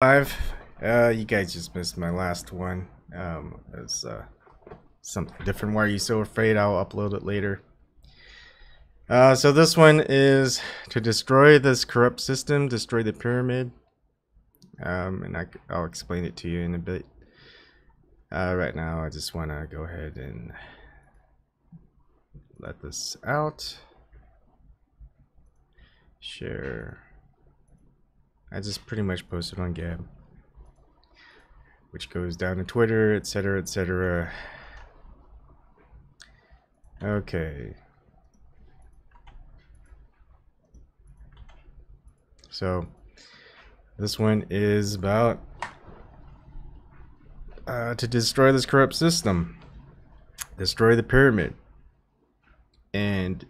Live. You guys just missed my last one. It's something different. Why are you so afraid? I'll upload it later. So this one is to destroy this corrupt system, destroy the pyramid. And I'll explain it to you in a bit. Right now, I just want to go ahead and let this out. Share. I just pretty much posted on Gab, which goes down to Twitter, etc., etc. Okay. So this one is about to destroy this corrupt system, destroy the pyramid, and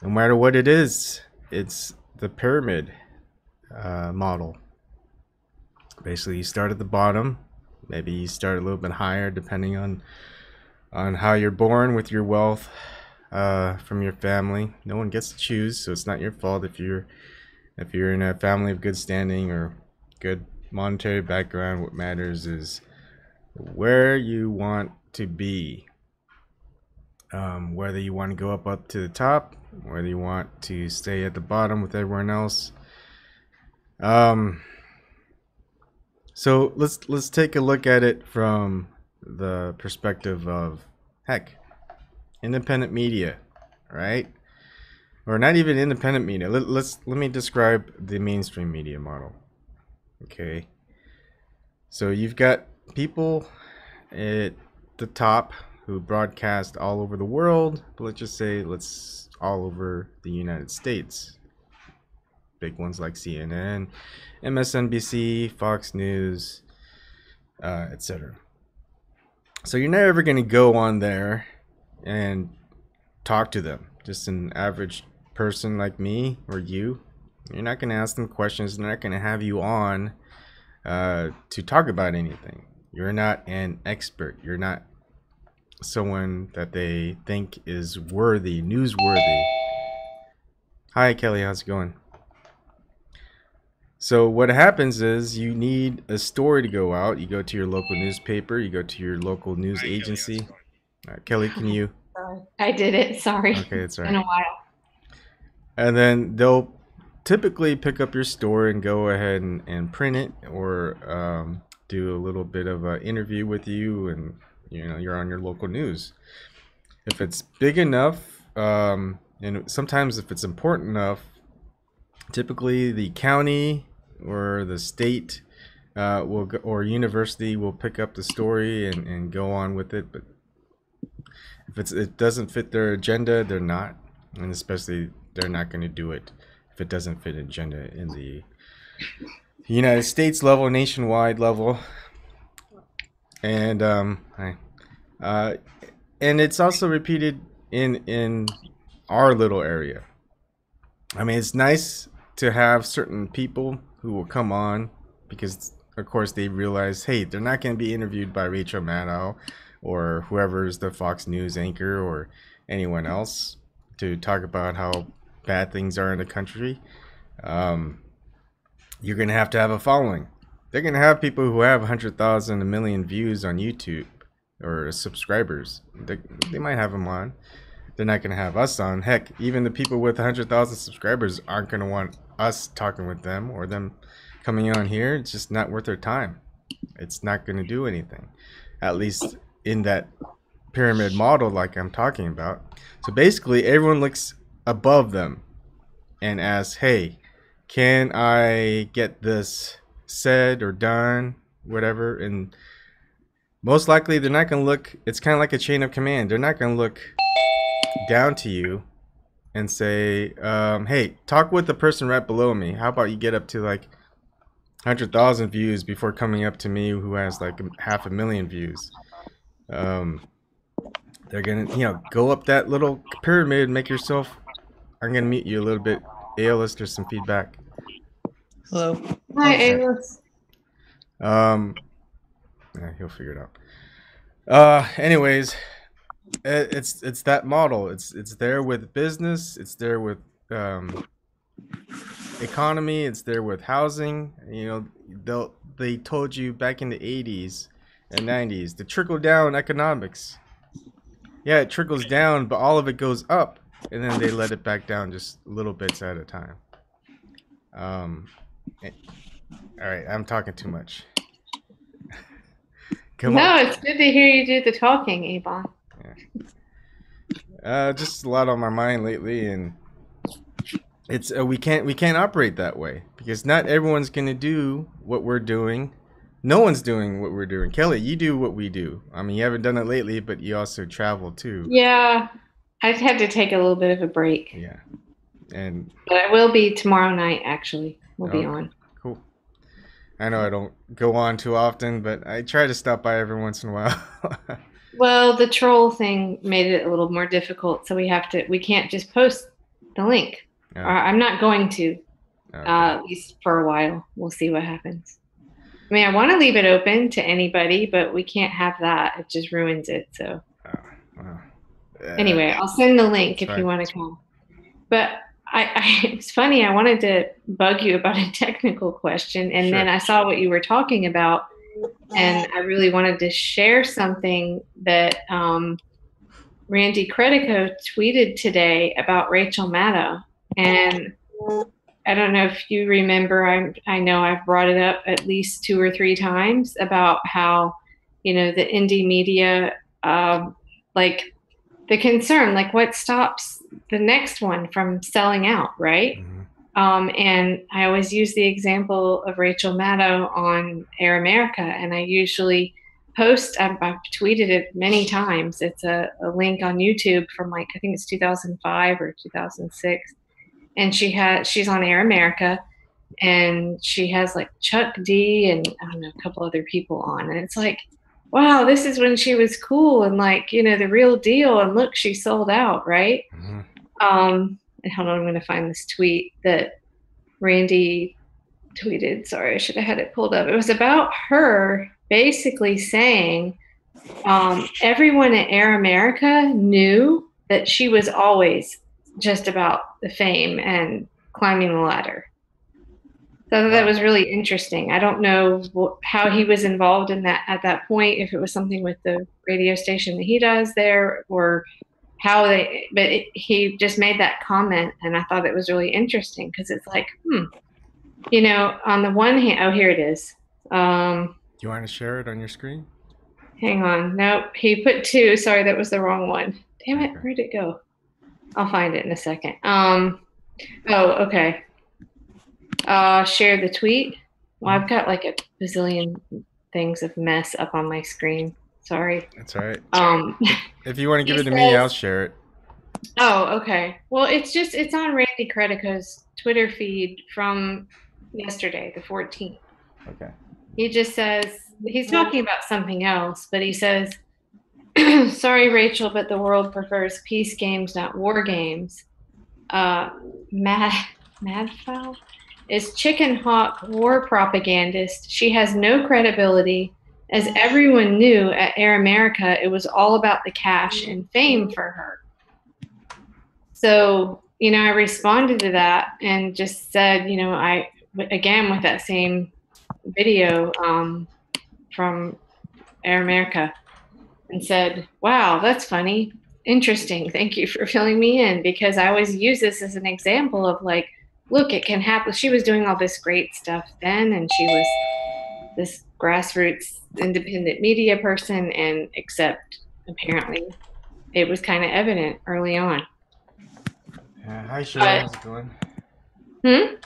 no matter what it is, it's the pyramid model. Basically, you start at the bottom. Maybe you start a little bit higher, depending on how you're born with your wealth from your family. No one gets to choose, so it's not your fault if you're in a family of good standing or good monetary background. What matters is where you want to be. Whether you want to go up to the top, whether you want to stay at the bottom with everyone else. So let's take a look at it from the perspective of, heck, independent media, right? Or not even independent media. Let me describe the mainstream media model. Okay. So you've got people at the top who broadcast all over the world, but let's just say all over the United States. Big ones like CNN, MSNBC, Fox News, etc. So you're never going to go on there and talk to them. Just an average person like me or you. You're not going to ask them questions. They're not going to have you on to talk about anything. You're not an expert. You're not someone that they think is worthy, newsworthy. Hi, Kelly. How's it going? So what happens is you need a story to go out. You go to your local newspaper. You go to your local news agency. Kelly, can you? Sorry. I did it. Sorry. Okay, it's It's all been right. a while. And then they'll typically pick up your story and go ahead and print it, or do a little bit of an interview with you, and you're on your local news. If it's big enough, and sometimes if it's important enough, typically the county or the state will go, or university will pick up the story and go on with it. But if it doesn't fit their agenda, they're not, and especially they're not going to do it if it doesn't fit agenda in the United States level, nationwide level. And uh, and it's also repeated in our little area. I mean, it's nice to have certain people who will come on because, of course, they realize, hey, they're not going to be interviewed by Rachel Maddow or whoever's the Fox News anchor or anyone else to talk about how bad things are in the country. You're going to have a following. They're going to have people who have 100,000, a million views on YouTube or subscribers. They might have them on. They're not going to have us on. Heck, even the people with 100,000 subscribers aren't going to want us talking with them or them coming on here. It's just not worth their time. It's not going to do anything, at least in that pyramid model like I'm talking about. So basically, everyone looks above them and asks, hey, can I get this said or done, whatever? And most likely they're not going to look, it's kind of like a chain of command. They're not going to look down to you and say, hey, talk with the person right below me. How about you get up to like 100,000 views before coming up to me who has like 500,000 views. They're gonna, go up that little pyramid, make yourself. I'm gonna mute you a little bit. ALS, there's some feedback. Hello. Hi, Okay. Amos. Yeah, he'll figure it out. Anyways, it's that model. It's there with business. It's there with economy. It's there with housing. You know, they told you back in the 80s and 90s the trickle down economics. Yeah, it trickles down, but all of it goes up, and then they let it back down just little bits at a time. Um, eh, all right, I'm talking too much. Come on. No, it's good to hear you do the talking, Ebon. Just a lot on my mind lately, and it's we can't operate that way because not everyone's gonna do what we're doing. No one's doing what we're doing. Kelly, you do what we do. I mean, you haven't done it lately, but you also travel too. Yeah, I've had to take a little bit of a break, Yeah, and but I will be tomorrow night, actually. We'll be okay, on. cool. I know I don't go on too often, but I try to stop by every once in a while. Well, the troll thing made it a little more difficult, so we can't just post the link. Or Yeah. I'm not going to, Okay. at least for a while. We'll see what happens. I mean, I want to leave it open to anybody, but we can't have that. It just ruins it. So Wow. anyway, I'll send the link if fine. you want to come. But it's funny. I wanted to bug you about a technical question, and Sure. then I saw what you were talking about, and I really wanted to share something that Randy Credico tweeted today about Rachel Maddow. And I don't know if you remember, I know I've brought it up at least 2 or 3 times about how, the indie media, like the concern, like what stops the next one from selling out, right? Mm-hmm. And I always use the example of Rachel Maddow on Air America, and I usually post, I've tweeted it many times. It's a link on YouTube from I think it's 2005 or 2006. And she's on Air America, and she has like Chuck D and I don't know, a couple other people on. And it's like, wow, this is when she was cool and like, the real deal. And look, she sold out, right? Mm-hmm. And hold on, I'm going to find this tweet that Randy tweeted. Sorry, I should have had it pulled up. It was about her basically saying everyone at Air America knew that she was always just about the fame and climbing the ladder. So that was really interesting. I don't know how he was involved in that at that point, if it was something with the radio station that he does there or how he just made that comment, and I thought it was really interesting because it's like, on the one hand, oh, here it is. You want to share it on your screen? Hang on. Nope. He put 2. Sorry, that was the wrong one. Damn it. Okay. Where'd it go? I'll find it in a second. Oh, okay. Share the tweet. Well, I've got like a bazillion things of mess up on my screen. Sorry. That's all right. If you want to give it to me, I'll share it. Oh, okay. Well, it's on Randy Credico's Twitter feed from yesterday, the 14th. Okay. He just says, he's talking about something else, but he says, sorry, Rachel, but the world prefers peace games, not war games. Madfowl is chicken hawk war propagandist. She has no credibility. As everyone knew at Air America, it was all about the cash and fame for her. So, I responded to that and just said, I, again, with that same video from Air America, and said, wow, that's funny. Interesting. Thank you for filling me in, because I always use this as an example of like, look, it can happen. She was doing all this great stuff then, and she was this grassroots independent media person, and except apparently it was kind of evident early on. Hi, Shirley. How's it going?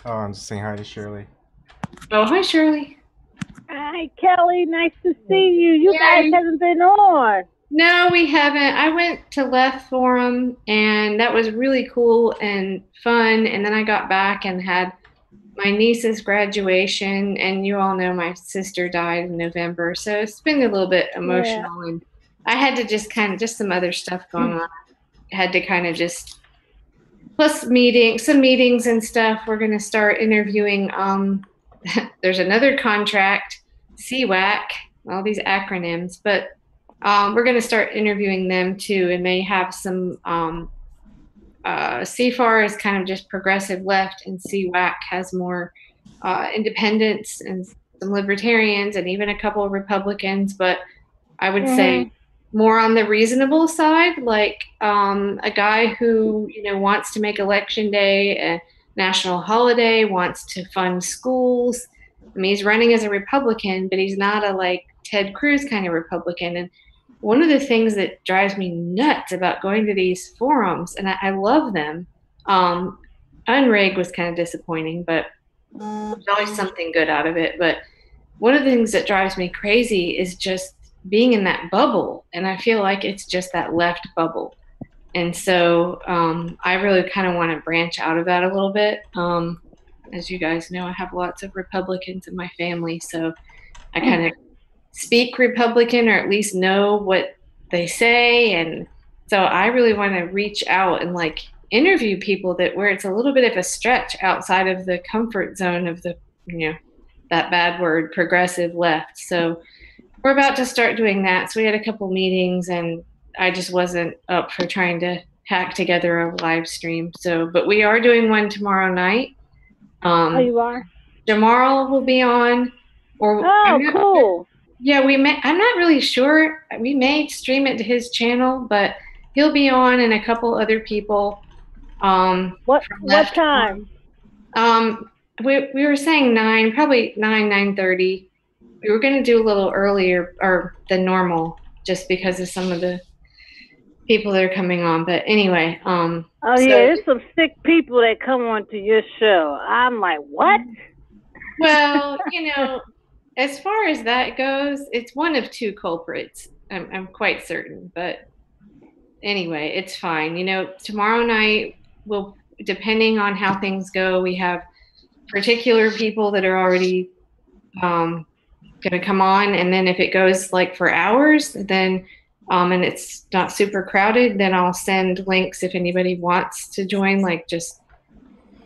Oh, I'm just saying hi to Shirley. Oh, hi, Shirley. Hi, Kelly. Nice to see you. You guys haven't been on. No, we haven't. I went to Left Forum, and that was really cool and fun. And then I got back and had my niece's graduation, and you all know my sister died in November, so it's been a little bit emotional. Yeah. And I had to just just some other stuff going on. I had to kind of just, plus some meetings and stuff. We're going to start interviewing. There's another contract, CWAC, all these acronyms, but we're going to start interviewing them too, and they have some CFAR is kind of just progressive left, and CWAC has more independents and some libertarians and even a couple of Republicans, but I would say more on the reasonable side, like a guy who, you know, wants to make Election Day a national holiday, wants to fund schools. I mean, he's running as a Republican, but he's not a like Ted Cruz kind of Republican. And one of the things that drives me nuts about going to these forums, and I love them, Unrig was kind of disappointing, but there's always something good out of it. But one of the things that drives me crazy is just being in that bubble. And I feel like it's just that left bubble. And so I really kind of want to branch out of that a little bit. As you guys know, I have lots of Republicans in my family, so I kind of speak Republican, or at least know what they say. And so I really want to reach out and like interview people that where it's a little bit of a stretch outside of the comfort zone of the, you know, that bad word, progressive left. So we're about to start doing that. So we had a couple meetings, and I just wasn't up for trying to hack together a live stream. So, but we are doing one tomorrow night. Oh, you are? Jamarl will be on. Or cool. Yeah, I'm not really sure. We may stream it to his channel, but he'll be on, and a couple other people. What time? We were saying 9, probably 9:30. We were going to do a little earlier or than normal, just because of some of the people that are coming on. But anyway, yeah, there's some sick people that come onto your show. I'm like, what? Well, you know, as far as that goes, it's one of two culprits. I'm quite certain. But anyway, it's fine. You know, tomorrow night, depending on how things go, we have particular people that are already going to come on. And then if it goes like for hours, then and it's not super crowded, then I'll send links if anybody wants to join, like just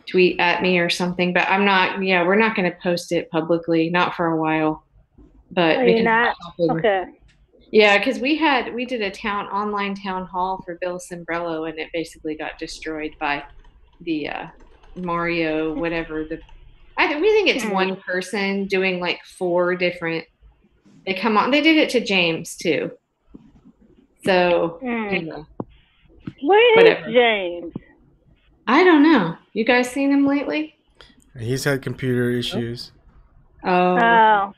tweet at me or something. But we're not going to post it publicly, not for a while. But you're not? Okay. Yeah, because we did a online town hall for Bill Cimbrello, and it basically got destroyed by the Mario, whatever. We think it's one person doing like 4 different. They come on. They did it to James too. So anyway, where is James? I don't know. You guys seen him lately? He's had computer issues. Oh.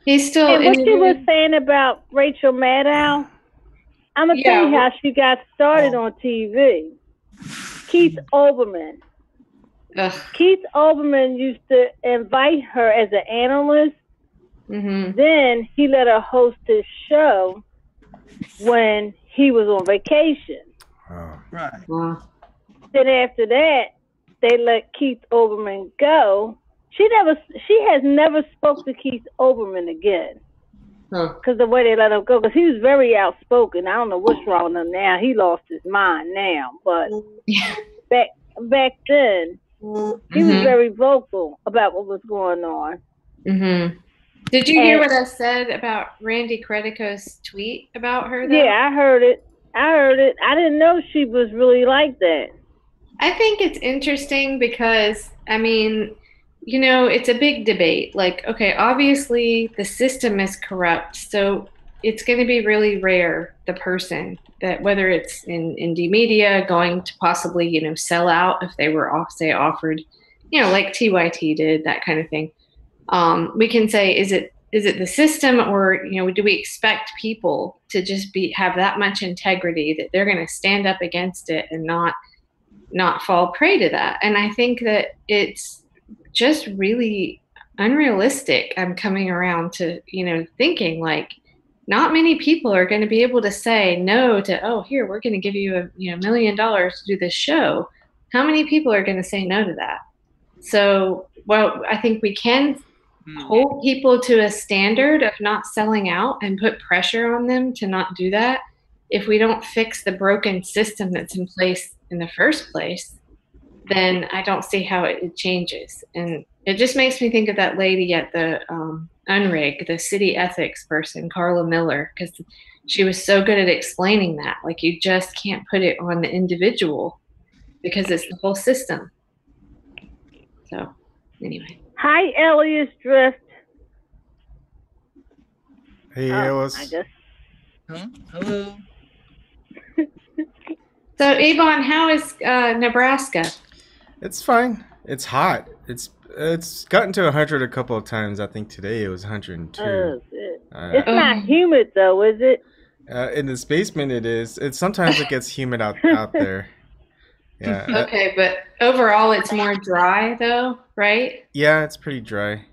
He's still. And what you were saying about Rachel Maddow? I'm gonna tell you how she got started on TV. Keith Olbermann. Keith Olbermann used to invite her as an analyst. Then he let her host his show when he was on vacation. Right. Then after that, they let Keith Olbermann go. She has never spoke to Keith Olbermann again. Because the way they let him go, because he was very outspoken. I don't know what's wrong with him now. He lost his mind now, but back then, he was very vocal about what was going on. Did you hear what I said about Randy Credico's tweet about her, though? Yeah, I heard it. I didn't know she was really like that. I think it's interesting because, I mean, you know, it's a big debate. Like, okay, obviously the system is corrupt, so it's going to be really rare, the person, that whether it's in indie media going to possibly, you know, sell out if they were offered, you know, like TYT did, that kind of thing. We can say, is it the system, or, you know, do we expect people to just have that much integrity that they're going to stand up against it and not fall prey to that? And I think that it's just really unrealistic. I'm coming around to, you know, thinking like not many people are going to be able to say no to, oh, here, we're going to give you $1 million to do this show. How many people are going to say no to that? So, well, I think we can hold people to a standard of not selling out and put pressure on them to not do that. If we don't fix the broken system that's in place in the first place, then I don't see how it changes. And it just makes me think of that lady at the Unrig, the city ethics person, Carla Miller, because she was so good at explaining that. Like, you just can't put it on the individual. because it's the whole system. So anyway. Hi, Elias Drift. Hey, Alice. I guess. Huh? Hello. So, Ebon, how is Nebraska? It's fine. It's hot. It's gotten to 100 a couple of times. I think today it was 102. It's not humid though, is it? In this basement, it is. Sometimes it gets humid out there. Yeah. Okay, but overall, it's more dry though, right? Yeah, it's pretty dry.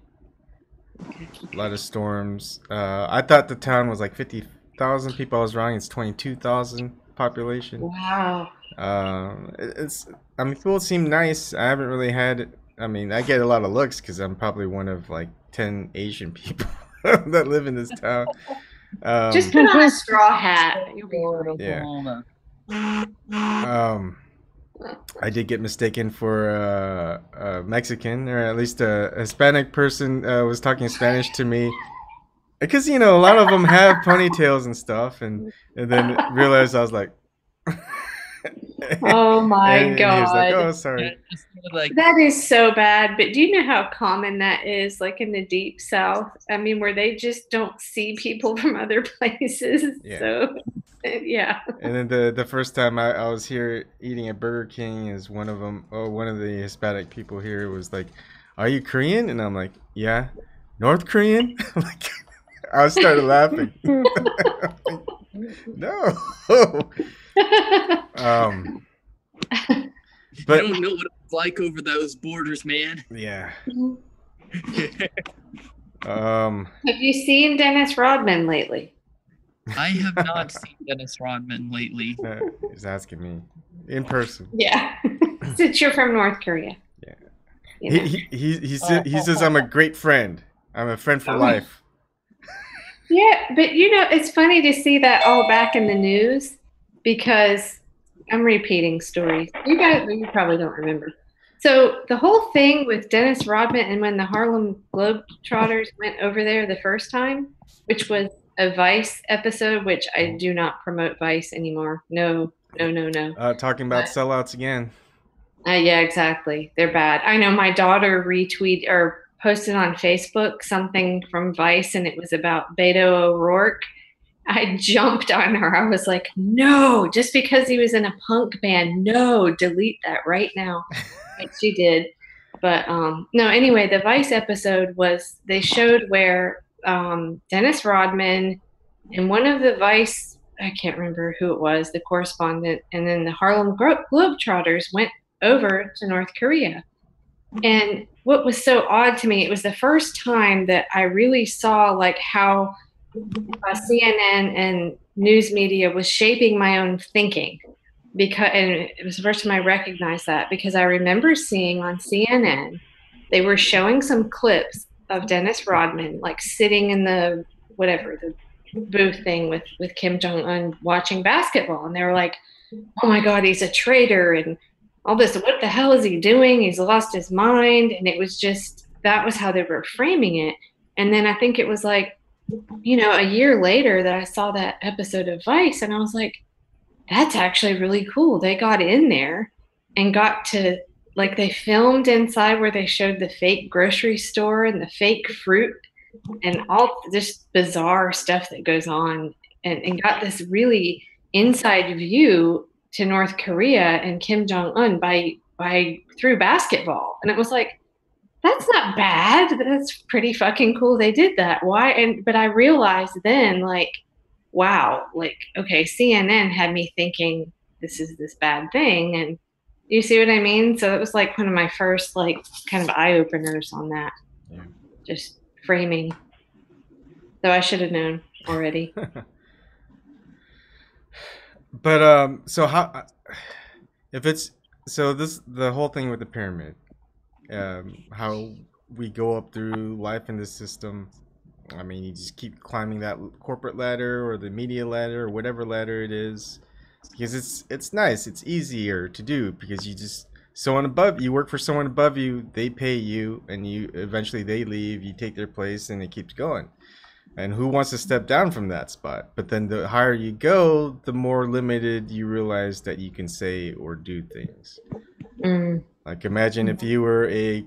A lot of storms. I thought the town was like 50,000 people. I was wrong. It's 22,000 population. Wow. I mean, people seem nice. I haven't really had. I mean, I get a lot of looks because I'm probably one of like 10 Asian people that live in this town. Just put on a straw hat. You'll be yeah. I did get mistaken for a Mexican, or at least a Hispanic person was talking Spanish to me. Because, you know, a lot of them have ponytails and stuff, and then realized I was like... Oh my God. He was like, oh, sorry. That is so bad, but do you know how common that is, like in the deep south? I mean, where they just don't see people from other places. Yeah. So, yeah. And then the first time I was here eating at Burger King, is one of the Hispanic people here was like, are you Korean? And I'm like, yeah. North Korean? Like, I started laughing. No. But I don't know what it's like over those borders, man. Yeah. Have you seen Dennis Rodman lately? I have not seen Dennis Rodman lately. He's asking me in person. Yeah. Since you're from North Korea. Yeah. You know. He says I'm a great friend. I'm a friend for life. Yeah, but you know, it's funny to see that all back in the news, because I'm repeating stories. You probably don't remember. So the whole thing with Dennis Rodman, and when the Harlem Globetrotters went over there the first time, which was a Vice episode, which I do not promote Vice anymore. No. Talking about sellouts again. Yeah, exactly. They're bad. I know my daughter retweeted or posted on Facebook something from Vice, and it was about Beto O'Rourke. I jumped on her. I was like, no, just because he was in a punk band, no, delete that right now. And she did. But no, anyway, the Vice episode was, they showed where Dennis Rodman and one of the Vice, I can't remember who it was, the correspondent, and then the Harlem Globetrotters went over to North Korea. And what was so odd to me, it was the first time that I really saw like how CNN and news media was shaping my own thinking, and it was the first time I recognized that, because I remember seeing on CNN, they were showing some clips of Dennis Rodman, like sitting in the booth thing with Kim Jong-un watching basketball. And they were like, oh my God, he's a traitor. And all this, what the hell is he doing? He's lost his mind. And it was just, that was how they were framing it. And then I think it was like, you know, a year later that I saw that episode of Vice, and I was like, that's actually really cool. They got in there and got to, like, they filmed inside where they showed the fake grocery store and the fake fruit and all this bizarre stuff that goes on, and got this really inside view to North Korea and Kim Jong-un by through basketball. And it was like, that's not bad. That's pretty fucking cool. They did that. Why? But I realized then, like, wow, like, okay, CNN had me thinking this is this bad thing. And you see what I mean? So it was like one of my first, like, kind of eye openers on that. Yeah. Just framing. Though I should have known already. But so how, if it's, so this, the whole thing with the pyramid, how we go up through life in this system, I mean, you just keep climbing that corporate ladder or the media ladder or whatever ladder it is, because it's nice, it's easier to do, because you just, someone above you, work for someone above you, they pay you, and you eventually they leave, you take their place, and it keeps going. And who wants to step down from that spot? But then the higher you go, the more limited you realize that you can say or do things. Mm. Like, imagine if you were a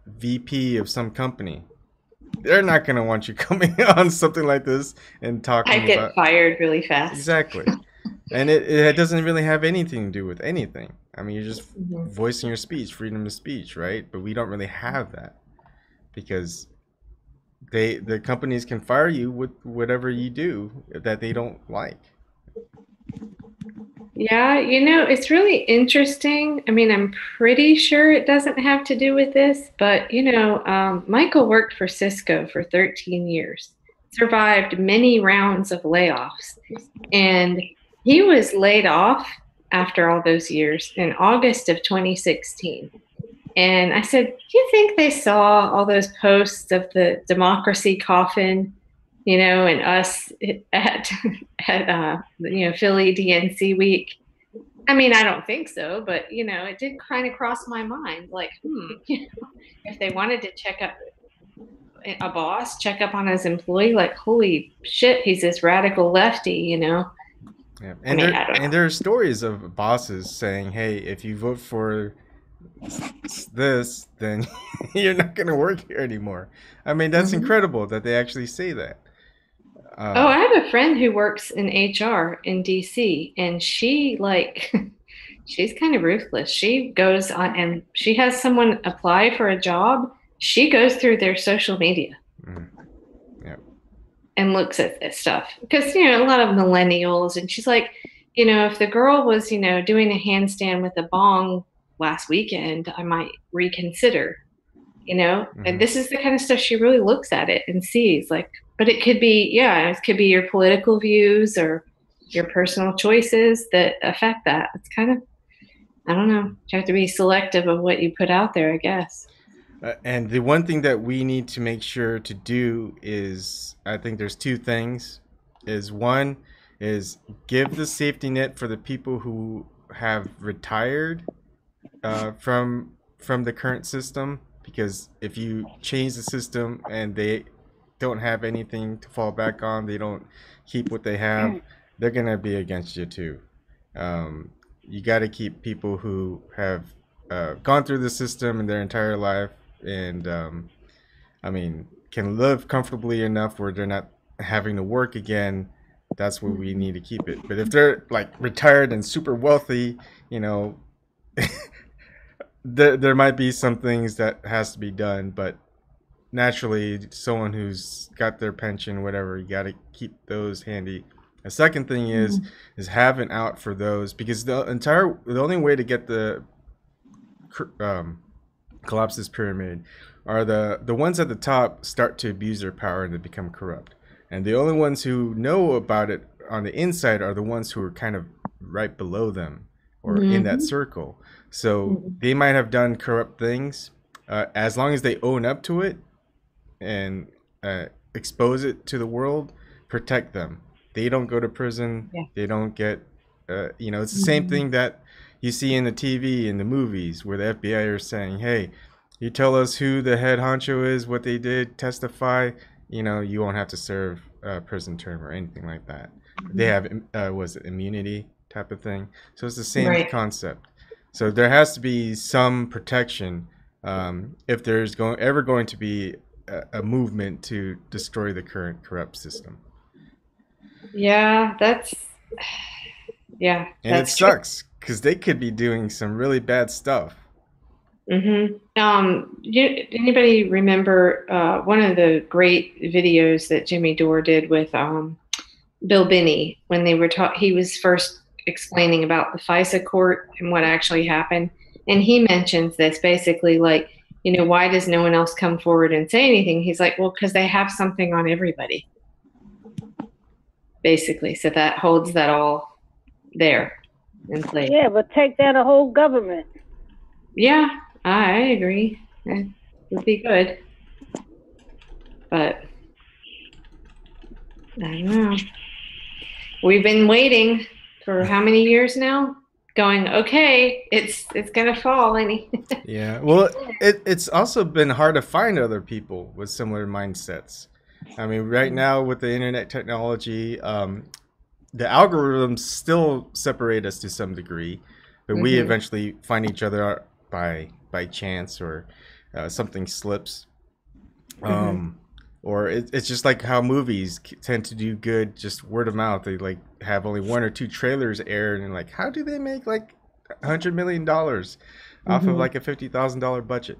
VP of some company. They're not going to want you coming on something like this and I talking get about... fired really fast. Exactly. And it doesn't really have anything to do with anything. I mean, you're just Mhm. voicing your speech, freedom of speech, right? But we don't really have that, because the companies can fire you with whatever you do that they don't like. Yeah, it's really interesting. I mean, I'm pretty sure it doesn't have to do with this, but Michael worked for Cisco for 13 years, survived many rounds of layoffs, and he was laid off after all those years in August of 2016. And I said, do you think they saw all those posts of the democracy coffin, and us at Philly DNC week? I mean, I don't think so, but it did kind of cross my mind, like, if they wanted to check up a boss, check up on his employee, like, holy shit, he's this radical lefty, Yeah. I mean, I don't know. There are stories of bosses saying, "Hey, if you vote for this, then you're not going to work here anymore." I mean, that's incredible that they actually say that. Oh, I have a friend who works in HR in DC, and she she's kind of ruthless. She goes on and she has someone apply for a job. She goes through their social media and looks at this stuff, because a lot of millennials, and she's like, if the girl was doing a handstand with a bong last weekend, I might reconsider. And this is the kind of stuff she really looks at it and sees, like, but it could be, it could be your political views or your personal choices that affect that. It's kind of, I don't know, you have to be selective of what you put out there, I guess. And the one thing that we need to make sure to do is, I think there's two things. One is give the safety net for the people who have retired from the current system, because if you change the system and they don't have anything to fall back on, they don't keep what they have, they're gonna be against you too. You got to keep people who have gone through the system in their entire life, and I mean, can live comfortably enough where they're not having to work again. That's where we need to keep it. But if they're like retired and super wealthy, there might be some things that has to be done, but naturally, someone who's got their pension, whatever, you got to keep those handy. The second thing is have an out for those, because the only way to get the collapse this pyramid are the ones at the top start to abuse their power and they become corrupt, and the only ones who know about it on the inside are the ones who are kind of right below them or in that circle. So they might have done corrupt things, as long as they own up to it and expose it to the world, protect them. They don't go to prison. They don't get it's the same thing that you see in the TV, in the movies, where the FBI are saying, hey, you tell us who the head honcho is, what they did, testify, you won't have to serve a prison term or anything like that. They have was it immunity type of thing. So it's the same concept. So there has to be some protection if there's ever going to be a movement to destroy the current corrupt system. Yeah, that's and it sucks because they could be doing some really bad stuff. Anybody remember one of the great videos that Jimmy Dore did with Bill Binney when they were he was first explaining about the FISA court and what actually happened, and he mentions this basically, like, why does no one else come forward and say anything? He's like, well, because they have something on everybody, basically. So that holds that all there in place. Yeah, but take down a whole government. Yeah, I agree. It would be good. But I don't know. We've been waiting for how many years now? Going, okay, it's gonna fall, Yeah, well, it's also been hard to find other people with similar mindsets. I mean, right now with the internet technology, the algorithms still separate us to some degree, but we eventually find each other by chance, or something slips. Or it's just like how movies tend to do good, just word of mouth. They like have only 1 or 2 trailers aired, and like, how do they make like $100 million off of like a $50,000 budget?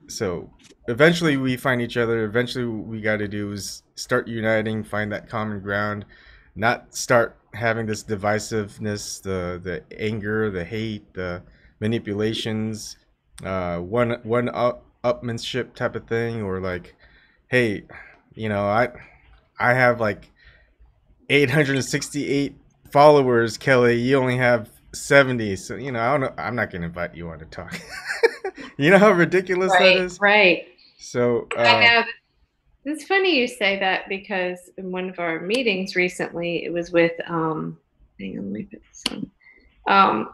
So eventually we find each other. Eventually what we got to do is start uniting, find that common ground, not start having this divisiveness, the anger, the hate, the manipulations, upmanship type of thing, or like, hey, you know, I have like 868 followers, Kelly. You only have 70, so you know, I don't know. I'm not gonna invite you on to talk. You know how ridiculous that is, right? So I know. It's funny you say that, because in one of our meetings recently, it was with hang on, let me put this on.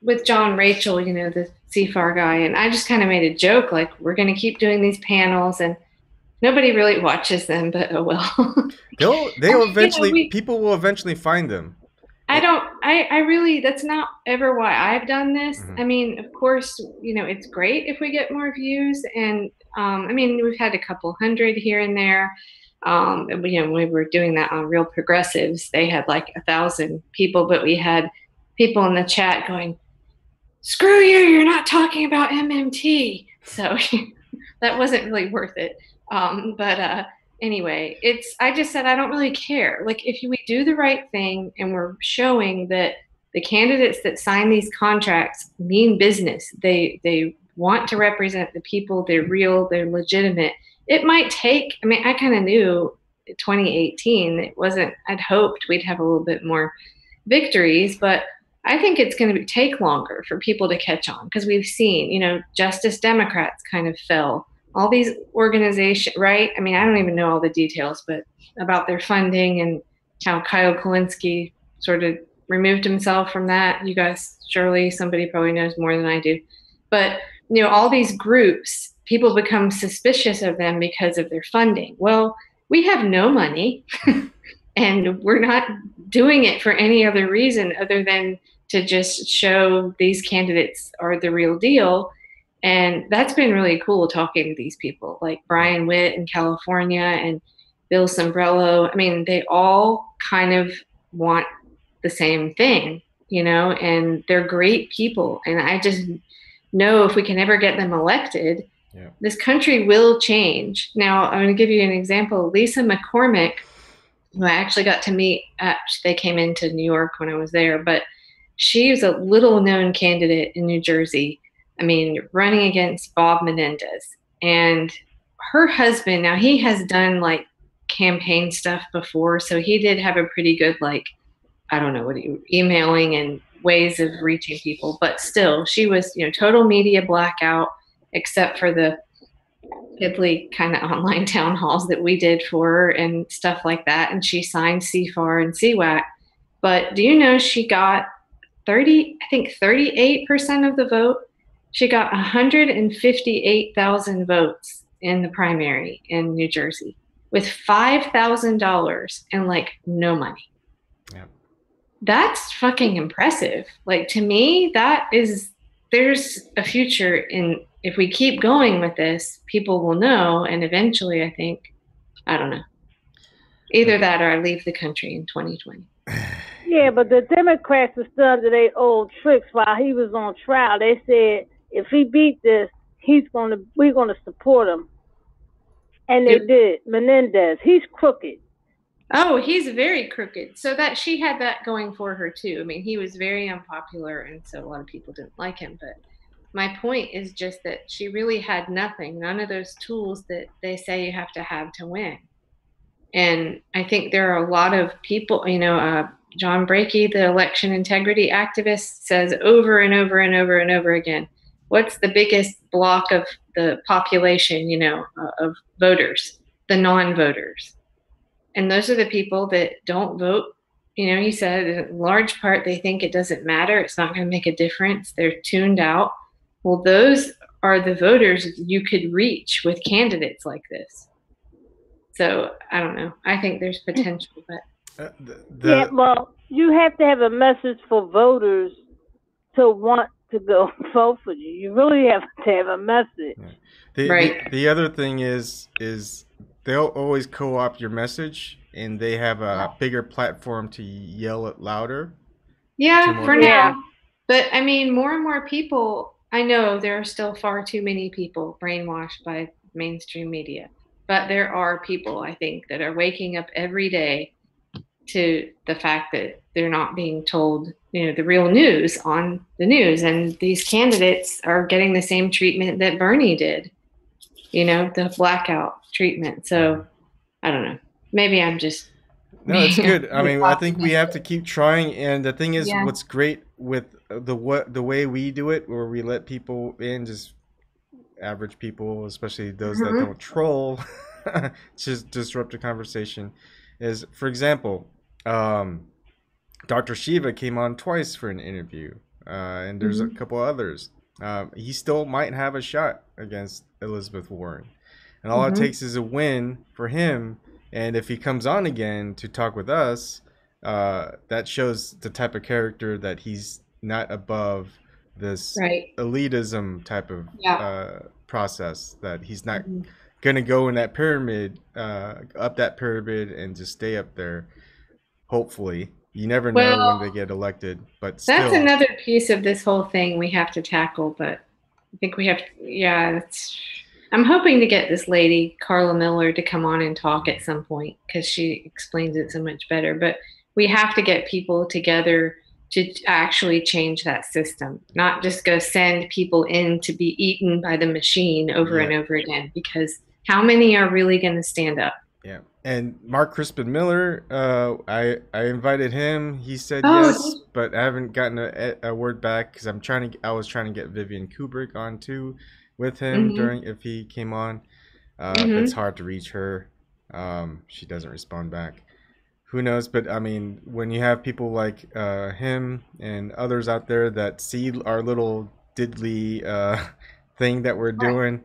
With John Rachel, you know, the CFAR guy, and I just kind of made a joke, like, we're going to keep doing these panels, and nobody really watches them, but oh well. they'll eventually, people will eventually find them. I really, that's not ever why I've done this. I mean, of course, you know, it's great if we get more views, and I mean, we've had a couple hundred here and there. You know, we were doing that on Real Progressives. They had like 1,000 people, but we had people in the chat going, "Screw you, you're not talking about MMT." So that wasn't really worth it. Anyway, I just said I don't really care. Like, if we do the right thing and we're showing that the candidates that sign these contracts mean business, they want to represent the people, they're real, they're legitimate. It might take, I mean, I kind of knew 2018, it wasn't, I'd hoped we'd have a little bit more victories, but I think it's going to take longer for people to catch on, because we've seen, you know, Justice Democrats kind of fell. All these organizations, right? I mean, I don't even know all the details, but about their funding and how Kyle Kulinski sort of removed himself from that. You guys, surely somebody probably knows more than I do. But, you know, all these groups, people become suspicious of them because of their funding. Well, we have no money and we're not doing it for any other reason other than to just show these candidates are the real deal. And that's been really cool, talking to these people like Brian Witt in California and Bill Sombrello. I mean, they all kind of want the same thing, you know, and they're great people. And I just know if we can ever get them elected, this country will change. Now, I'm going to give you an example. Lisa McCormick, who I actually got to meet, they came into New York when I was there, but she was a little known candidate in New Jersey. I mean, running against Bob Menendez. And her husband, now he has done like campaign stuff before, so he did have a pretty good, like, I don't know, emailing and ways of reaching people. But still, she was, you know, total media blackout, except for the piddly kind of online town halls that we did for her and stuff like that. And she signed CFAR and CWAC. But do you know she got 38% of the vote? She got 158,000 votes in the primary in New Jersey with $5,000 and like no money. Yeah. That's fucking impressive. Like, to me, there's a future in, if we keep going with this, people will know. And eventually, I think, I don't know, either that or I leave the country in 2020. Yeah, but the Democrats were still under their old tricks while he was on trial. They said, if he beat this, we're gonna support him. And they did. Menendez, he's crooked. Oh, he's very crooked. So that she had that going for her too. I mean, he was very unpopular, and so a lot of people didn't like him. But my point is just that she really had nothing, none of those tools that they say you have to win. And I think there are a lot of people, you know, John Brakey, the election integrity activist, says over and over and over and over again, what's the biggest block of the population, you know, of voters? The non-voters. And those are the people that don't vote. You know, he said in large part they think it doesn't matter. It's not going to make a difference. They're tuned out. Well, those are the voters you could reach with candidates like this. So I don't know. I think there's potential, but Yeah, well, you have to have a message for voters to want to go vote for you. You really have to have a message. Right. The other thing is they'll always co-opt your message, and they have a bigger platform to yell it louder. Yeah, for Yeah. now. But I mean, more and more people, I know there are still far too many people brainwashed by mainstream media. But there are people, I think, that are waking up every day to the fact that they're not being told, the real news on the news. And these candidates are getting the same treatment that Bernie did, the blackout treatment. So I don't know. Maybe I'm just. No, it's good. I mean, I think we have to keep trying. And the thing is, what's great with the way we do it, where we let people in, just average people, especially those that don't troll, just disrupt the conversation, is, for example, Dr. Shiva came on twice for an interview, and there's a couple others. He still might have a shot against Elizabeth Warren, and all it takes is a win for him. And if he comes on again to talk with us, that shows the type of character that he's not above this elitism type of process, that he's not going to go in that pyramid, up that pyramid and just stay up there. Hopefully. You never know when they get elected, but still. That's another piece of this whole thing we have to tackle, but I think we have to, I'm hoping to get this lady, Carla Miller, to come on and talk at some point, because she explains it so much better. But we have to get people together to actually change that system, not just go send people in to be eaten by the machine over and over again, because how many are really going to stand up? Yeah. And Mark Crispin Miller, I invited him. He said yes, but I haven't gotten a word back, because I was trying to get Vivian Kubrick on too with him if he came on. It's hard to reach her. She doesn't respond back. Who knows? But I mean, when you have people like him and others out there that see our little diddly thing that we're doing,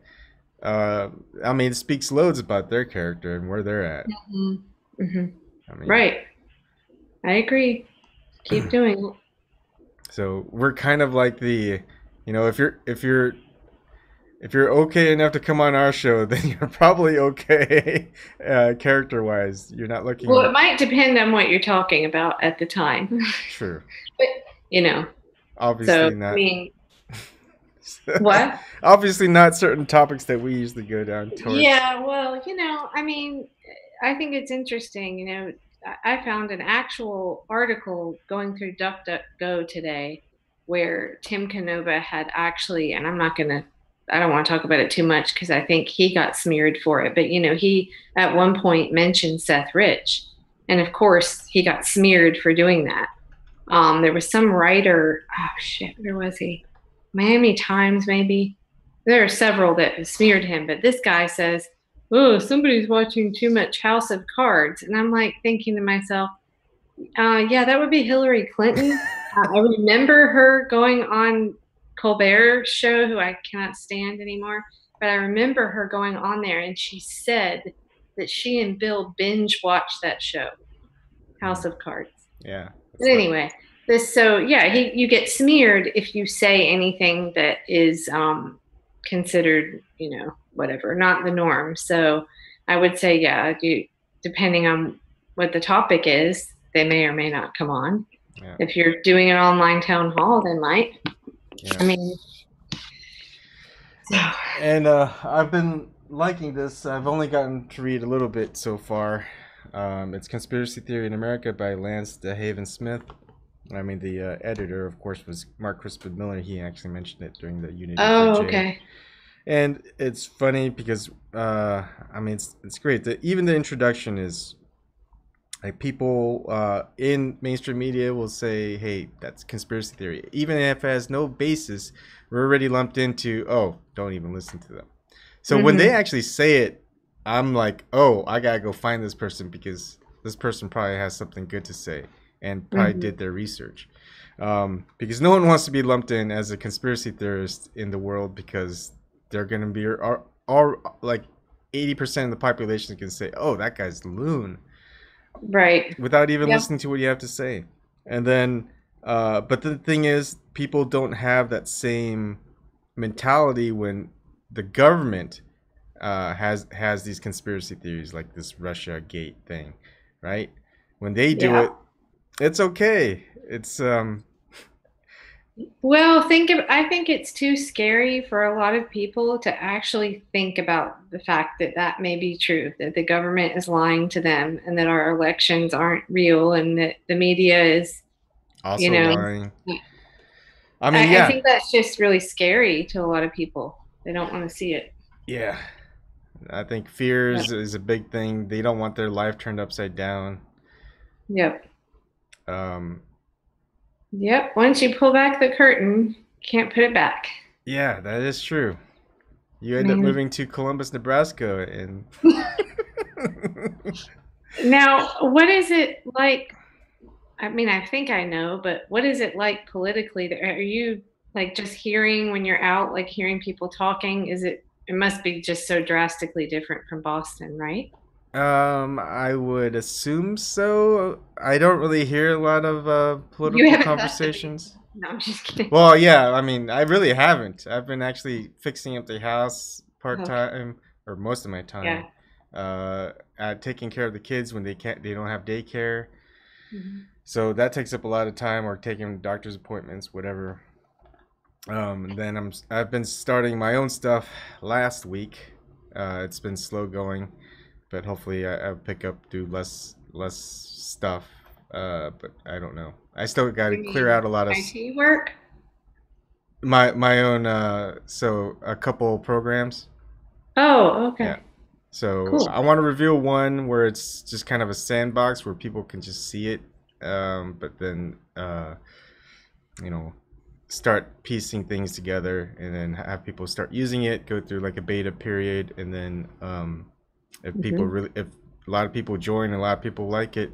I mean, it speaks loads about their character and where they're at. I mean, I agree. Keep doing it. So we're kind of like the, if you're okay enough to come on our show, then you're probably okay character-wise. You're not looking. Well, it might depend on what you're talking about at the time. True. But obviously not. I mean, what? Obviously not certain topics that we usually go down towards. Yeah, well, I mean, I think it's interesting. I found an actual article going through DuckDuckGo today where Tim Canova had actually, and I don't want to talk about it too much because I think he got smeared for it. But, he at one point mentioned Seth Rich. And of course, he got smeared for doing that. There was some writer, where was he? Miami Times, maybe. There are several that smeared him. But this guy says, oh, somebody's watching too much House of Cards. And I'm like thinking to myself, yeah, that would be Hillary Clinton. I remember her going on Colbert's show, who I cannot stand anymore, but I remember her going on there, and she said that she and Bill binge watched that show, House of Cards. Yeah. But anyway, you get smeared if you say anything that is considered, whatever, not the norm. So I would say, depending on what the topic is, they may or may not come on. Yeah. If you're doing an online town hall, they might. Yeah. I mean, and I've been liking this. I've only gotten to read a little bit so far. It's Conspiracy Theory in America by Lance DeHaven Smith. I mean, the editor, of course, was Mark Crispin Miller. He actually mentioned it during the Unity. Okay. And it's funny because, I mean, it's great. Even the introduction is, like, people in mainstream media will say, hey, that's conspiracy theory. Even if it has no basis, we're already lumped into, oh, don't even listen to them. So when they actually say it, I'm like, oh, I got to go find this person because this person probably has something good to say and probably did their research. Because no one wants to be lumped in as a conspiracy theorist in the world, because they're going to be, like 80% of the population can say, oh, that guy's loon. Right. without even Yep. listening to what you have to say. And then, but the thing is, people don't have that same mentality when the government has these conspiracy theories like this Russia Gate thing, right? When they do Yeah. it, it's okay. It's Well, I think it's too scary for a lot of people to actually think about the fact that that may be true, that the government is lying to them and that our elections aren't real and that the media is, you also know, lying. I mean, I yeah, think that's just really scary to a lot of people. They don't want to see it. yeah. I think fear Yep. is a big thing. They don't want their life turned upside down. Yep. Um, Yep. Once you pull back the curtain, you can't put it back. yeah, that is true. You end up Man. moving to Columbus, Nebraska, and Now, what is it like? I mean, I think I know, but what is it like politically? Are you like just hearing when you're out, like hearing people talking? It must be just so drastically different from Boston, right? I would assume so. I don't really hear a lot of You political haven't left the base. conversations. No, I'm just kidding. Well, yeah, I mean, I really haven't. I've been actually fixing up the house part Okay. time, or most of my time. Yeah. Taking care of the kids when they don't have daycare. Mm-hmm. So that takes up a lot of time, or taking doctor's appointments, whatever. And then I've been starting my own stuff last week. It's been slow going, but hopefully I'll pick up, do less stuff. But I don't know. I still got to You clear mean out a lot of IT work? my own. So a couple programs. Oh, okay. Yeah. So Cool. I want to reveal one where it's just kind of a sandbox where people can just see it, but then you know, start piecing things together, and then have people start using it, go through like a beta period, and then if a lot of people join, a lot of people like it,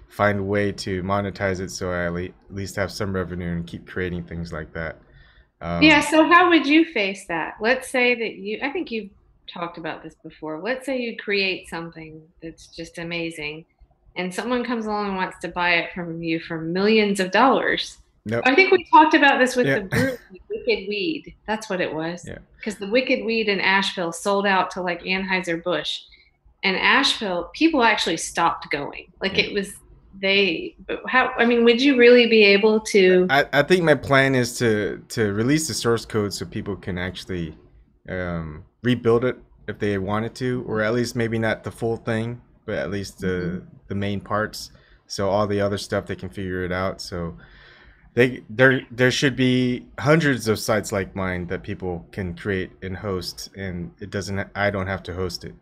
find a way to monetize it, so I at least have some revenue and keep creating things like that. Yeah, so how would you face that? Let's say that I think you've talked about this before. Let's say you create something that's just amazing and someone comes along and wants to buy it from you for millions of dollars. Nope. I think we talked about this with Yeah. the brew, Wicked Weed. That's what it was. Yeah. Because the Wicked Weed in Asheville sold out to like Anheuser-Busch. And Asheville, people actually stopped going. Like Yeah. it was I mean, would you really be able to? I think my plan is to release the source code so people can actually rebuild it if they wanted to, or at least maybe not the full thing, but at least the main parts. So all the other stuff they can figure it out. So there should be hundreds of sites like mine that people can create and host, and I don't have to host it.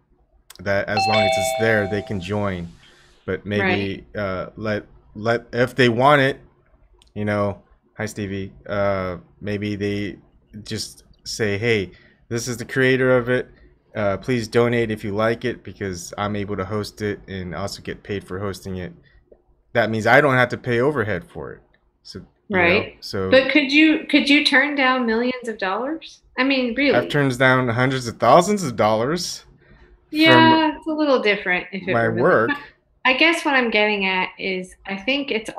That as long as it's there, they can join. But maybe let if they want it, you know. Hi Stevie. Maybe they just say, hey, this is the creator of it. Please donate if you like it, because I'm able to host it and also get paid for hosting it. That means I don't have to pay overhead for it. So Right. So but could you turn down millions of dollars? I mean, really? I've turned down hundreds of thousands of dollars. Yeah, it's a little different if it my were work. I guess what I'm getting at is I think it's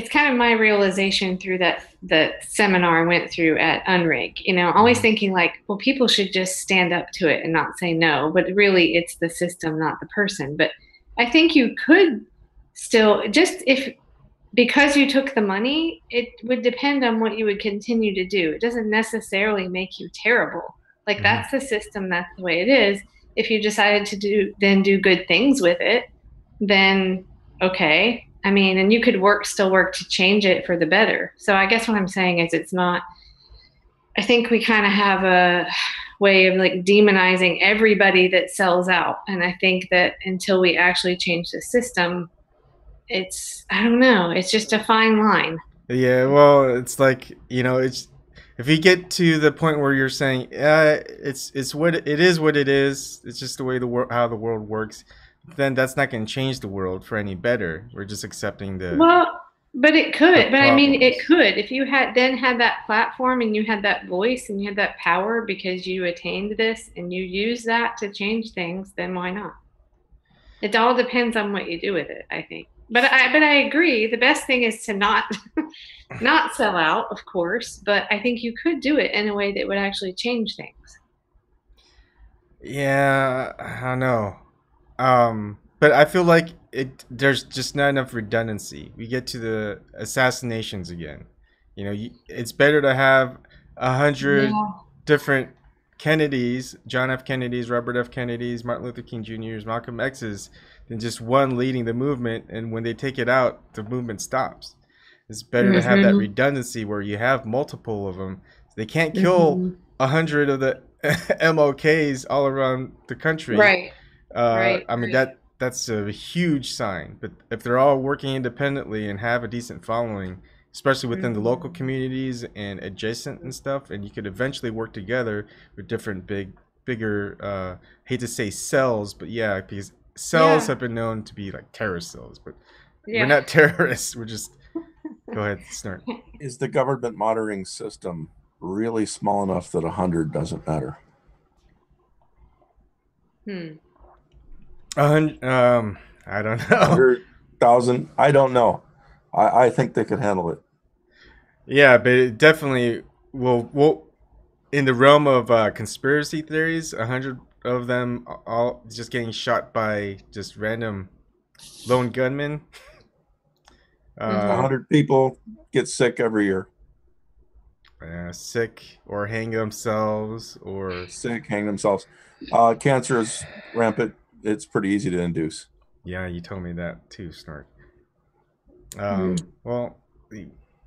kind of my realization through the seminar I went through at Unrig. You know, always thinking like, well, people should just stand up to it and not say no, but really it's the system, not the person. But I think you could still because you took the money, it would depend on what you would continue to do. It doesn't necessarily make you terrible. Like that's the system, that's the way it is. If you decided to do good things with it, then okay. I mean, and you could still work to change it for the better. So I guess what I'm saying is I think we kind of have a way of like demonizing everybody that sells out. And I think that until we actually change the system, I don't know, it's just a fine line. Yeah, well, it's like, it's if you get to the point where you're saying, it's what it is, it's just the way how the world works, then that's not going to change the world for any better. We're just accepting but it could. But I mean, it could if you had that platform and you had that voice and you had that power because you attained this and you use that to change things. Then why not? It all depends on what you do with it, I think. But I agree. The best thing is to not not sell out, of course. But I think you could do it in a way that would actually change things. Yeah, I don't know. But I feel like there's just not enough redundancy. We get to the assassinations again. You know, it's better to have 100 Yeah. different Kennedys, John F. Kennedys, Robert F. Kennedys, Martin Luther King Jr.'s, Malcolm X's, than just one leading the movement. And when they take it out, the movement stops. It's better to have that redundancy where you have multiple of them. They can't kill 100 of the MLKs all around the country. Right. I mean, that's a huge sign. But if they're all working independently and have a decent following, especially within the local communities and adjacent and stuff, and you could eventually work together with different bigger, hate to say cells, but yeah, because cells have been known to be like terrorist cells, but we're not terrorists. We're just, go ahead, Snort. Is the government monitoring system really small enough that 100 doesn't matter? I don't know. 100,000? I don't know. I think they could handle it. Yeah, but it definitely will. In the realm of conspiracy theories, 100 of them all just getting shot by just random lone gunmen. 100 people get sick every year. Sick or hang themselves or sick, hang themselves. Cancer is rampant. It's pretty easy to induce. Yeah, you told me that too, Snort. Well,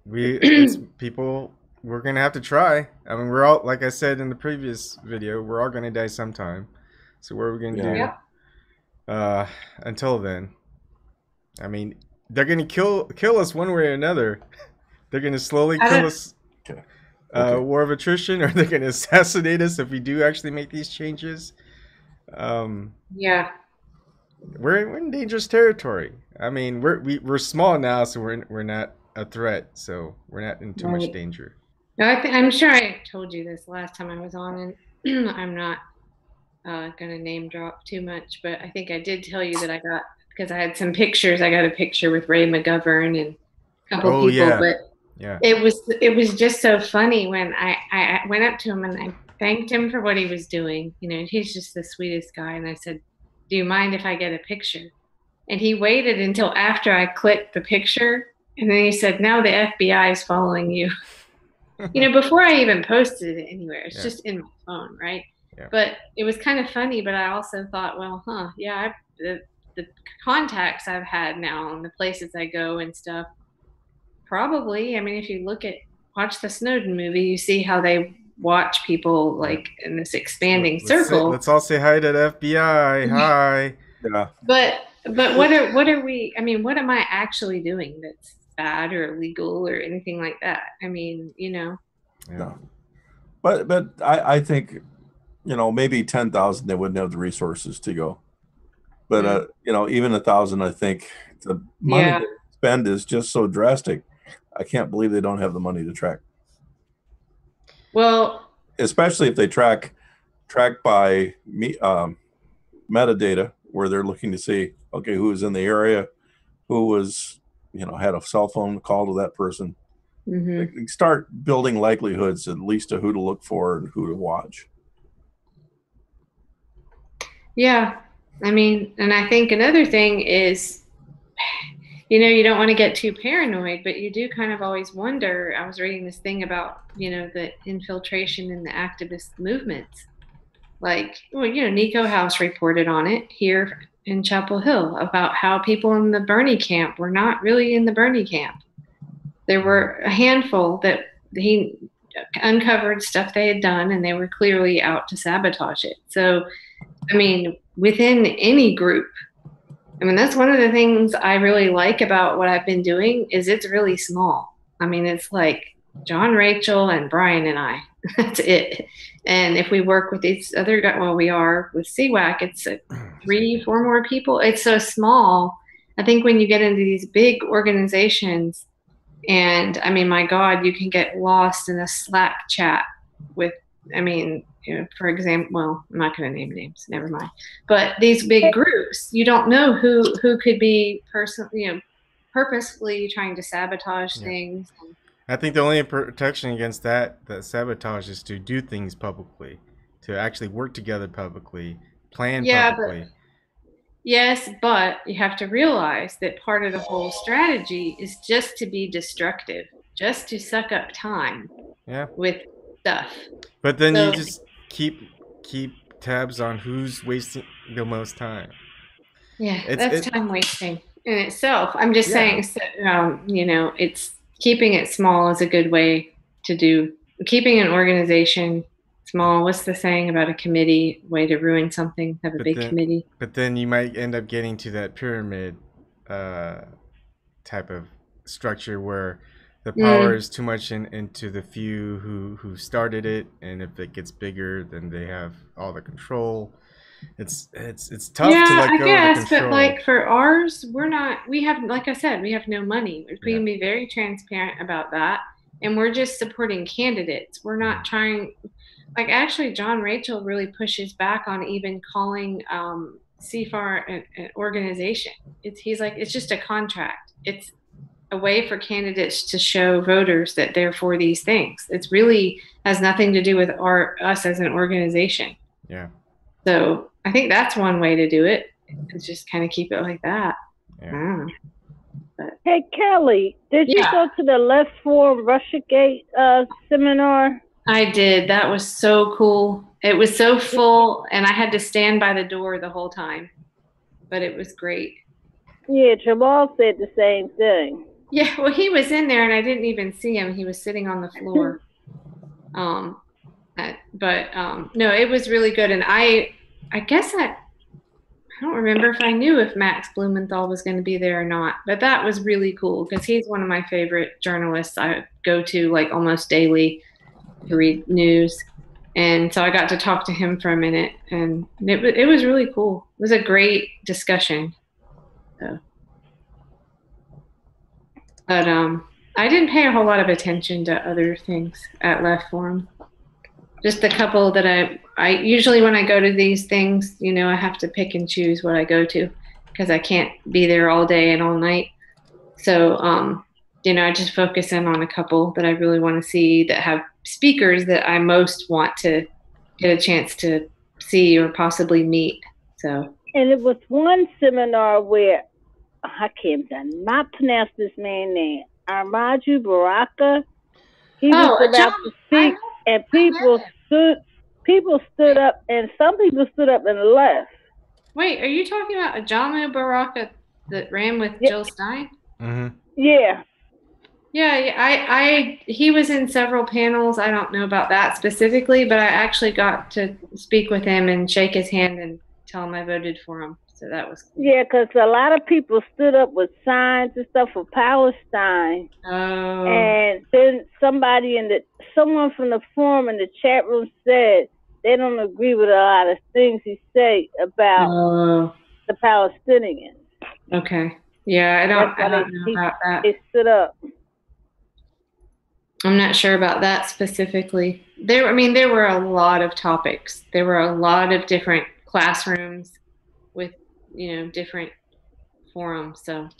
it's people. We're gonna have to try. I mean, we're all, like I said in the previous video, we're all gonna die sometime. So what are we gonna do? Until then, I mean, they're gonna kill us one way or another. They're gonna slowly kill us. War of attrition, or they're gonna assassinate us if we do actually make these changes. We're in dangerous territory. I mean, we're small now, so we're not a threat, so we're not in too much danger. No, I'm sure I told you this last time I was on, and I'm not gonna name drop too much, but I think I did tell you that because I had some pictures. I got a picture with Ray McGovern and a couple people, but it was just so funny when I went up to him and I thanked him for what he was doing. You know, he's just the sweetest guy, and I said, "Do you mind if I get a picture?" And he waited until after I clicked the picture, and then he said, "Now the FBI is following you." You know, before I even posted it anywhere, it's just in my phone, right? But it was kind of funny, but I also thought, well, the contacts I've had now and the places I go and stuff, probably, I mean, if you watch the Snowden movie, you see how they watch people like in this expanding circle. Let's all say hi to the FBI. Hi. Yeah. But what are we? I mean, what am I actually doing that's bad or illegal or anything like that? I mean, you know. No. But I think, you know, maybe 10,000 they wouldn't have the resources to go. But you know, even 1,000, I think the money they spend is just so drastic. I can't believe they don't have the money to track. Well, especially if they track by metadata, where they're looking to see, okay, who was in the area, who was, you know, had a cell phone call to that person. They start building likelihoods, at least to who to look for and who to watch. Yeah, I mean, and I think another thing is, you know, you don't want to get too paranoid, but you do kind of always wonder. I was reading this thing about, you know, the infiltration in the activist movements. Like, well, you know, Nico House reported on it here in Chapel Hill about how people in the Bernie camp were not really in the Bernie camp. There were a handful that he uncovered stuff they had done, and they were clearly out to sabotage it. So, I mean, within any group, I mean, that's one of the things I really like about what I've been doing is it's really small. I mean, it's like John, Rachel, and Brian and I. That's it. And if we work with these other guys, well, we are with CWAC, it's 3-4 more people. It's so small. I think when you get into these big organizations, and I mean, my God, you can get lost in a Slack chat with I mean, for example, well, I'm not going to name names. Never mind. But these big groups, you don't know who could be purposefully trying to sabotage things. I think the only protection against that sabotage is to do things publicly, to actually work together publicly, plan publicly. Yes, but you have to realize that part of the whole strategy is just to be destructive, just to suck up time with stuff. But then you just keep tabs on who's wasting the most time. Yeah, that's time wasting in itself. I'm just saying, it's keeping it small is a good way to do. Keeping an organization small. What's the saying about a committee? Way to ruin something. Have a big committee. But then you might end up getting to that pyramid type of structure where the power is too much into the few who started it, and if it gets bigger, then they have all the control. It's tough to let go of the control. But like for ours, we have, like I said, we have no money. We can be very transparent about that, and we're just supporting candidates. We're not trying. Like, actually, John Rachel really pushes back on even calling CFAR an organization. He's like, it's just a contract. It's a way for candidates to show voters that they're for these things. It's really has nothing to do with us as an organization. Yeah. So I think that's one way to do it. Is just kind of keep it like that. Yeah. Hey, Kelly, did you go to the Left Forum Russiagate seminar? I did. That was so cool. It was so full, and I had to stand by the door the whole time. But it was great. Yeah, Jamal said the same thing. Yeah, well, he was in there, and I didn't even see him. He was sitting on the floor. No, it was really good. And I guess I don't remember if I knew if Max Blumenthal was going to be there or not. But that was really cool because he's one of my favorite journalists. I go to like almost daily to read news, and so I got to talk to him for a minute, and it was really cool. It was a great discussion. So. But I didn't pay a whole lot of attention to other things at Left Forum. Just a couple that I usually when I go to these things, I have to pick and choose what I go to because I can't be there all day and all night. So I just focus in on a couple that I really want to see that have speakers that I most want to get a chance to see or possibly meet. So. And it was one seminar where I cannot pronounce this man's name. Armaju Baraka. He was about to speak, and people stood up, and some people stood up and left. Wait, are you talking about Ajamu Baraka that ran with Jill Stein? Mm-hmm. Yeah. Yeah, he was in several panels. I don't know about that specifically, but I actually got to speak with him and shake his hand and tell him I voted for him. So that was cool. Yeah, because a lot of people stood up with signs and stuff for Palestine. Oh. And then someone from the forum in the chat room said they don't agree with a lot of things he said about the Palestinians. Okay. Yeah, I don't know about that. They stood up. I'm not sure about that specifically. There were a lot of topics. There were a lot of different classrooms with, different forums. So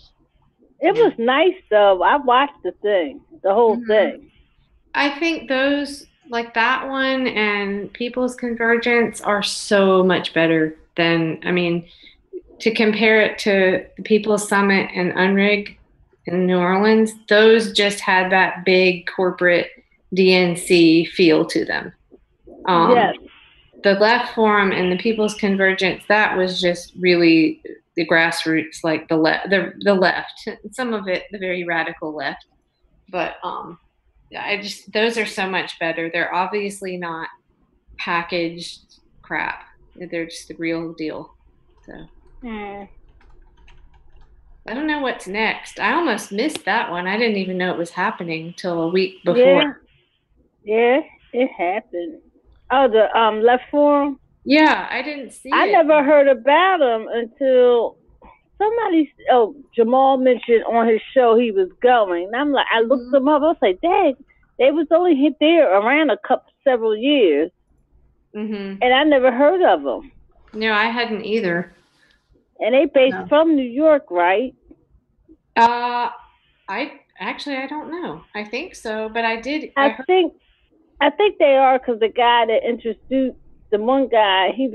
it was nice though. I watched the whole thing. I think those like that one and People's Convergence are so much better than, to compare it to the People's Summit and Unrig in New Orleans, those just had that big corporate DNC feel to them. Yes. The Left Forum and the People's Convergence, that was just really the grassroots, like the left, some of it, the very radical left. But those are so much better. They're obviously not packaged crap. They're just the real deal. So. I don't know what's next. I almost missed that one. I didn't even know it was happening till a week before. Yeah, it happened. Oh, the Left Forum? Yeah, I didn't see it. I never heard about him until Jamal mentioned on his show he was going. And I looked them up. I was like, dang, they was only there around several years. Mm-hmm. And I never heard of them. No, I hadn't either. And they based from New York, right? I don't know. I think so, but I think they are, because the guy that introduced the one guy, he's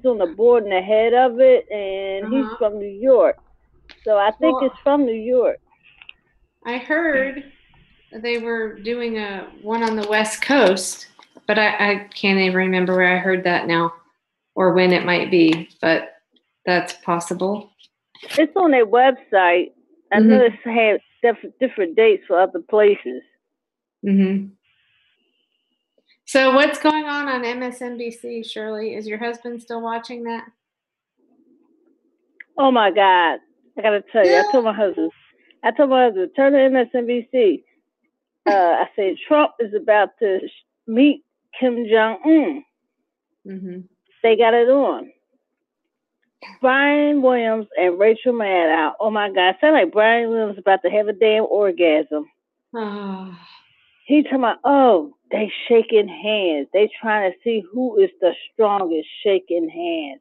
on the board and the head of it, and he's from New York. So I think it's from New York. I heard they were doing one on the West Coast, but I can't even remember where I heard that now or when it might be, but that's possible. It's on their website. I know it's had different dates for other places. Mm-hmm. So what's going on MSNBC, Shirley? Is your husband still watching that? Oh my God. I got to tell you, I told my husband, turn to MSNBC. I said, Trump is about to meet Kim Jong-un. Mm-hmm. They got it on. Brian Williams and Rachel Maddow. Oh my God. Sound like Brian Williams about to have a damn orgasm. Oh. He talking about, they shaking hands. They trying to see who is the strongest shaking hands.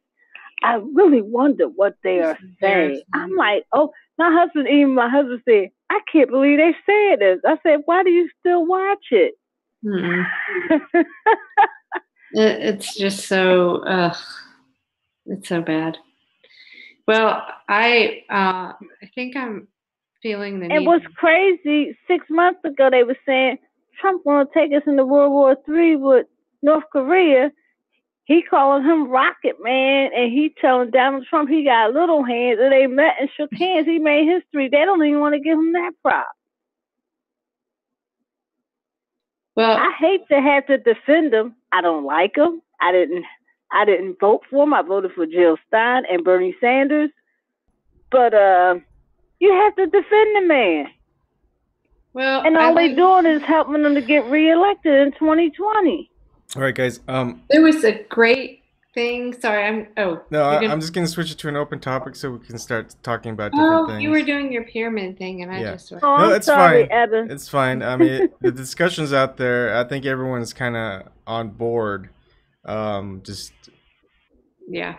I really wonder what they are saying. I'm like, my husband said, I can't believe they said this. I said, why do you still watch it? It's just so, it's so bad. Well, I think I'm feeling the need. And what's crazy, 6 months ago, they were saying Trump want to take us into World War III with North Korea. He calling him Rocket Man, and he telling Donald Trump he got little hands, and they met and shook hands. He made history. They don't even want to give him that prop. Well, I hate to have to defend him. I don't like him. I didn't vote for him. I voted for Jill Stein and Bernie Sanders. But you have to defend the man. Well, and all they're doing is helping them to get reelected in 2020. All right, guys. There was a great thing. Sorry, I'm just gonna switch it to an open topic so we can start talking about different things. You were doing your pyramid thing, and I just. No, it's sorry, fine. Evan. It's fine. I mean, the discussion's out there. I think everyone's kind of on board. Yeah.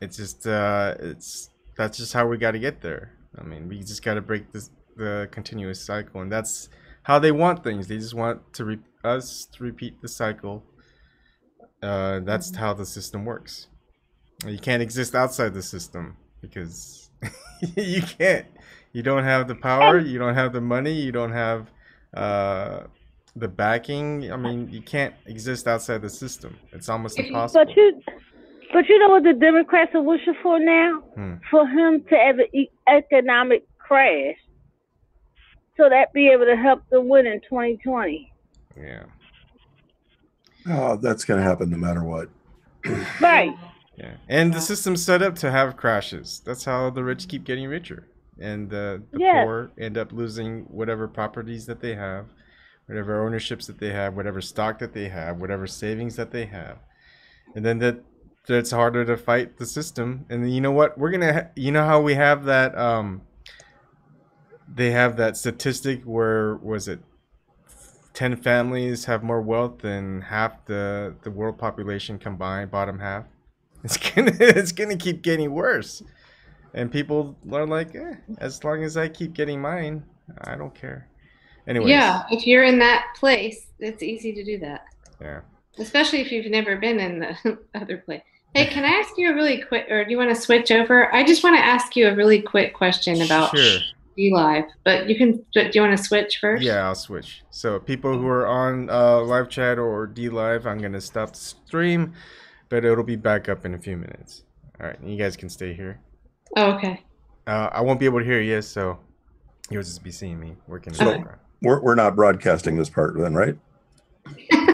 It's just that's just how we got to get there. I mean, we just got to break the continuous cycle, and that's how they want things. They just want us to repeat the cycle. That's how the system works. You can't exist outside the system because you can't. You don't have the power. You don't have the money. You don't have the backing. I mean, you can't exist outside the system. It's almost impossible. But you know what the Democrats are wishing for now? For him to have an economic crash, so that be able to help them win in 2020. Yeah. Oh, that's going to happen no matter what. Right. Yeah. And the system's set up to have crashes. That's how the rich keep getting richer. And the poor end up losing whatever properties that they have, whatever ownerships that they have, whatever stock that they have, whatever savings that they have. And then it's harder to fight the system. And you know what? We're going to, you know how we have that, they have that statistic where, was it 10 families have more wealth than half the world population combined, bottom half? It's gonna keep getting worse. And people are like, as long as I keep getting mine, I don't care. Anyways. Yeah, if you're in that place, it's easy to do that. Yeah. Especially if you've never been in the other place. Hey, can I ask you a really quick, or do you want to switch over? I just want to ask you a really quick question about DLive, but do you want to switch first? Yeah, I'll switch. So people who are on live chat or DLive, I'm going to stop the stream, but it'll be back up in a few minutes. All right, you guys can stay here. Oh, okay. I won't be able to hear you, so you'll just be seeing me working in the background. We're not broadcasting this part then, right?